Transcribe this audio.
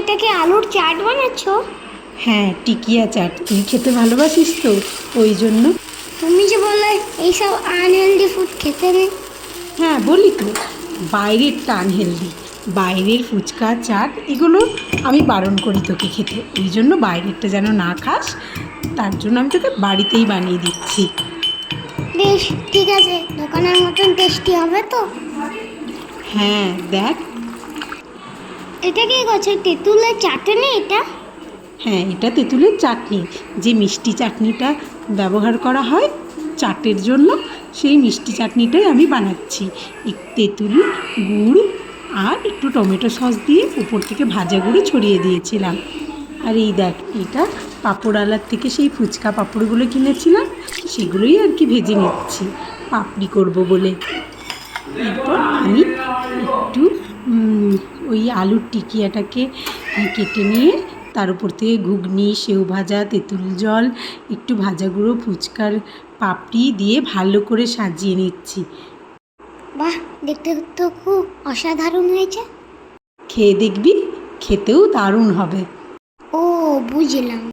এটা কি আলুর চাট বানাচ্ছো? হ্যাঁ, টিকিয়া চাট। তুই খেতে ভালোবাসিস তো, ওই জন্য। তুমি যে বললে এইসব আনহেলদি ফুড খেতে নেই। হ্যাঁ, বলি তো, বাইরেরটা আনহেলদি। বাইরের ফুচকা চাট এগুলো আমি বারণ করি তোকে খেতে, ওই জন্য বাইরেরটা যেন না খাস, তার জন্য আমি তোকে বাড়িতেই বানিয়ে দিচ্ছি। বেশ, ঠিক আছে, দোকানের মতন টেস্টি হবে তো? হ্যাঁ, দেখ। এটা কি করছে, তেঁতুলের চাটনি এটা? হ্যাঁ, এটা তেঁতুলের চাটনি। যে মিষ্টি চাটনিটা ব্যবহার করা হয় চাটের জন্য, সেই মিষ্টি চাটনিটাই আমি বানাচ্ছি। তেঁতুল, গুড় আর একটু টমেটো সস দিয়ে উপর থেকে ভাজা গুঁড়ো ছড়িয়ে দিয়েছিলাম। আর এই দেখ, এটা পাঁপড়ালার থেকে সেই ফুচকা পাঁপড়গুলো কিনেছিলাম, সেগুলোই আর কি ভেজে নিচ্ছি পাপড়ি করব বলে। এরপর আমি একটু ওই আলুর টিকিয়াটাকে কেটে নিয়ে তার উপর থেকে ঘুগনি, সেউ ভাজা, তেঁতুল জল, একটু ভাজা গুঁড়ো, ফুচকার পাপড়ি দিয়ে ভালো করে সাজিয়ে নিচ্ছি। বাহ, দেখতে তো খুব অসাধারণ হয়েছে। খেয়ে দেখবি, খেতেও দারুণ হবে। ও, বুঝলাম।